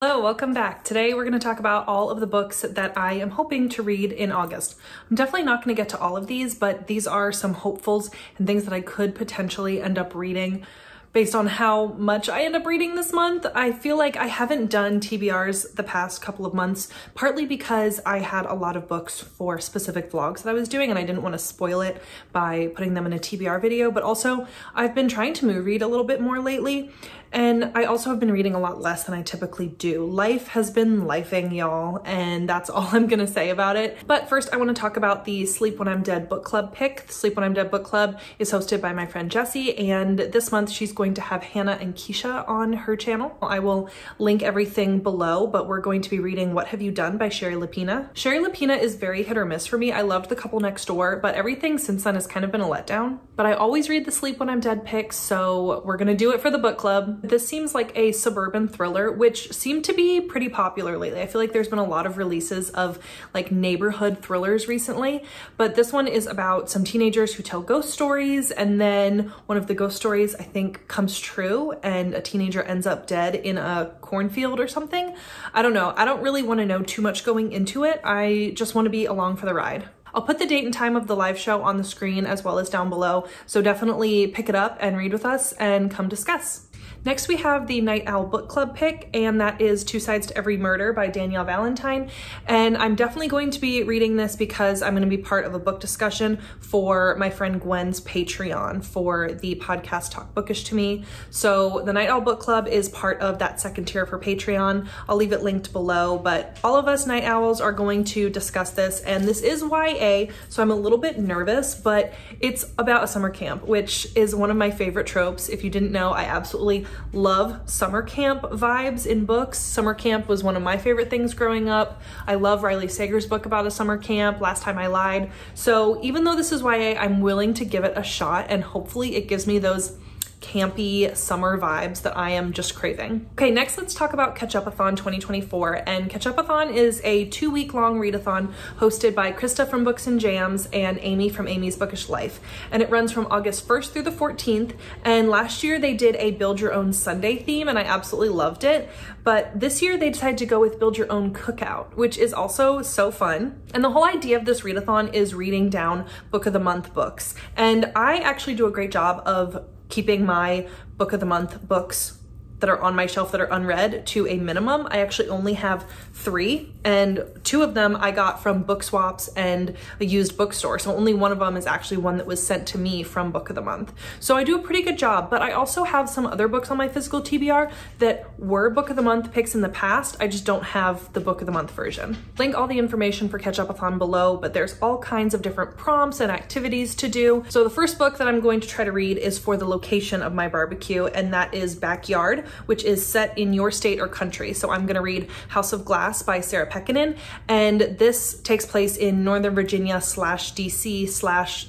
Hello, welcome back. Today we're going to talk about all of the books that I am hoping to read in August. I'm definitely not going to get to all of these, but these are some hopefuls and things that I could potentially end up reading based on how much I end up reading this month. I feel like I haven't done TBRs the past couple of months, partly because I had a lot of books for specific vlogs that I was doing and I didn't want to spoil it by putting them in a TBR video, but also I've been trying to mood read a little bit more lately. And I also have been reading a lot less than I typically do. Life has been lifing, y'all, and that's all I'm gonna say about it. But first I wanna talk about the Sleep When I'm Dead book club pick. The Sleep When I'm Dead book club is hosted by my friend Jessie, and this month she's going to have Hannah and Keisha on her channel. I will link everything below, but we're going to be reading What Have You Done by Sherry Lapina. Sherry Lapina is very hit or miss for me. I loved The Couple Next Door, but everything since then has kind of been a letdown. But I always read the Sleep When I'm Dead picks, so we're gonna do it for the book club. This seems like a suburban thriller, which seemed to be pretty popular lately. I feel like there's been a lot of releases of like neighborhood thrillers recently, but this one is about some teenagers who tell ghost stories, and then one of the ghost stories I think comes true and a teenager ends up dead in a cornfield or something. I don't know. I don't really want to know too much going into it. I just want to be along for the ride. I'll put the date and time of the live show on the screen as well as down below, so definitely pick it up and read with us and come discuss. Next we have the Night Owl Book Club pick, and that is Two Sides to Every Murder by Danielle Valentine. And I'm definitely going to be reading this because I'm going to be part of a book discussion for my friend Gwen's Patreon for the podcast Talk Bookish to Me. So the Night Owl Book Club is part of that second tier for Patreon. I'll leave it linked below, but all of us night owls are going to discuss this, and this is YA, so I'm a little bit nervous, but it's about a summer camp, which is one of my favorite tropes. If you didn't know, I absolutely love summer camp vibes in books. Summer camp was one of my favorite things growing up. I love Riley Sager's book about a summer camp, Last Time I Lied. So even though this is YA, I'm willing to give it a shot, and hopefully it gives me those campy summer vibes that I am just craving. Okay, next let's talk about Ketchupathon 2024. And Ketchupathon is a 2-week-long readathon hosted by Krista from Books and Jams and Amy from Amy's Bookish Life. And it runs from August 1st through the 14th. And last year they did a Build Your Own Sunday theme, and I absolutely loved it. But this year they decided to go with Build Your Own Cookout, which is also so fun. And the whole idea of this readathon is reading down Book of the Month books. And I actually do a great job of keeping my Book of the Month books that are on my shelf that are unread to a minimum. I actually only have 3, and 2 of them I got from book swaps and a used bookstore. So only one of them is actually one that was sent to me from Book of the Month. So I do a pretty good job, but I also have some other books on my physical TBR that were Book of the Month picks in the past. I just don't have the Book of the Month version. Link all the information for Ketchupathon below, but there's all kinds of different prompts and activities to do. So the first book that I'm going to try to read is for the location of my barbecue, and that is Backyard, which is set in your state or country. So I'm gonna read House of Glass by Sarah Pekkanen, and this takes place in Northern Virginia / DC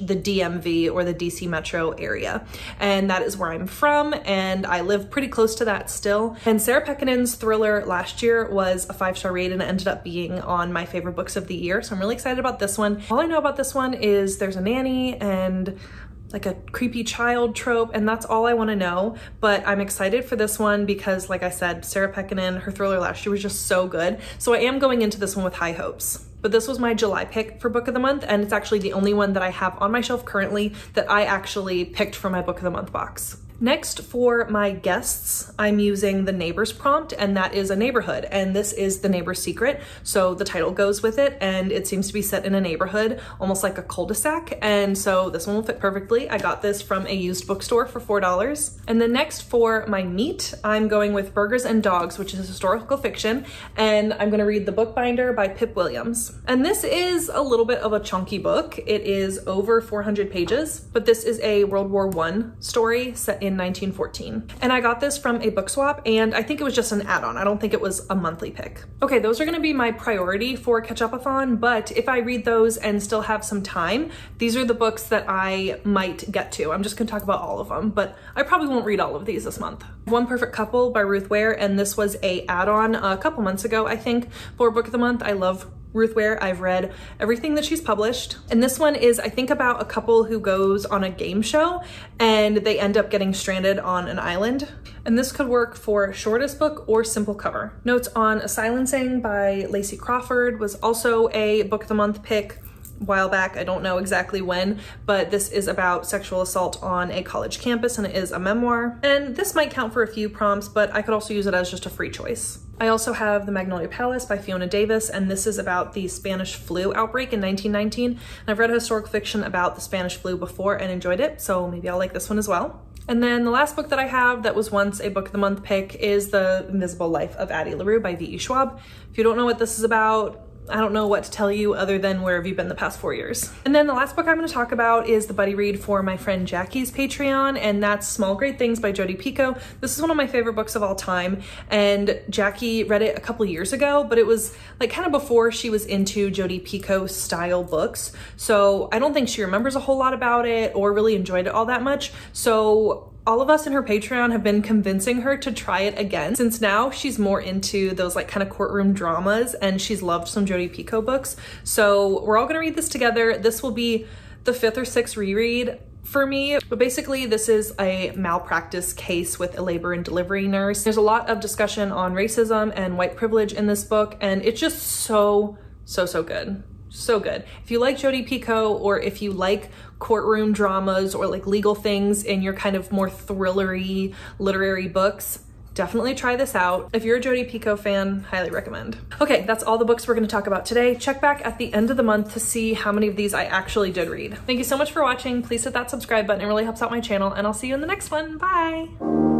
/ the DMV or the DC metro area. And that is where I'm from, and I live pretty close to that still. And Sarah Pekkanen's thriller last year was a 5-star read, and it ended up being on my favorite books of the year. So I'm really excited about this one. All I know about this one is there's a nanny and like a creepy child trope, and that's all I want to know. But I'm excited for this one because, like I said, Sarah Pekkanen, her thriller last year was just so good. So I am going into this one with high hopes. But this was my July pick for Book of the Month, and it's actually the only one that I have on my shelf currently that I actually picked from my Book of the Month box. Next, for my guests, I'm using the Neighbors prompt, and that is a neighborhood, and this is The Neighbor's Secret, so the title goes with it, and it seems to be set in a neighborhood, almost like a cul-de-sac, and so this one will fit perfectly. I got this from a used bookstore for $4. And then next, for my meat, I'm going with Burgers and Dogs, which is historical fiction, and I'm gonna read The Bookbinder by Pip Williams. And this is a little bit of a chunky book. It is over 400 pages, but this is a World War I story set in 1914. And I got this from a book swap, and I think it was just an add-on. I don't think it was a monthly pick. Okay, those are gonna be my priority for Ketchupathon, but if I read those and still have some time, these are the books that I might get to. I'm just gonna talk about all of them, but I probably won't read all of these this month. One Perfect Couple by Ruth Ware, and this was a add-on a couple months ago, I think, for Book of the Month. I love Ruth Ware, I've read everything that she's published. And this one is, I think, about a couple who goes on a game show and they end up getting stranded on an island. And this could work for shortest book or simple cover. Notes on A Silencing by Lacey Crawford was also a book of the month pick a while back. I don't know exactly when, but this is about sexual assault on a college campus and it is a memoir. And this might count for a few prompts, but I could also use it as just a free choice. I also have The Magnolia Palace by Fiona Davis, and this is about the Spanish flu outbreak in 1919. And I've read historical fiction about the Spanish flu before and enjoyed it, so maybe I'll like this one as well. And then the last book that I have that was once a book of the month pick is The Invisible Life of Addie LaRue by V.E. Schwab. If you don't know what this is about, I don't know what to tell you other than where have you been the past 4 years. And then the last book I'm going to talk about is the buddy read for my friend Jackie's Patreon, and that's Small Great Things by Jodi Picoult. This is one of my favorite books of all time, and Jackie read it a couple years ago, but it was like kind of before she was into Jodi Picoult style books. So I don't think she remembers a whole lot about it or really enjoyed it all that much. So all of us in her Patreon have been convincing her to try it again, since now she's more into those like kind of courtroom dramas and she's loved some Jodi Picoult books. So we're all gonna read this together. This will be the 5th or 6th reread for me, but basically this is a malpractice case with a labor and delivery nurse. There's a lot of discussion on racism and white privilege in this book, and it's just so good. So good. If you like Jodi Picoult, or if you like courtroom dramas or like legal things in your kind of more thrillery literary books, definitely try this out. If you're a Jodi Picoult fan, highly recommend. Okay, that's all the books we're going to talk about today. Check back at the end of the month to see how many of these I actually did read. Thank you so much for watching. Please hit that subscribe button. It really helps out my channel, and I'll see you in the next one. Bye.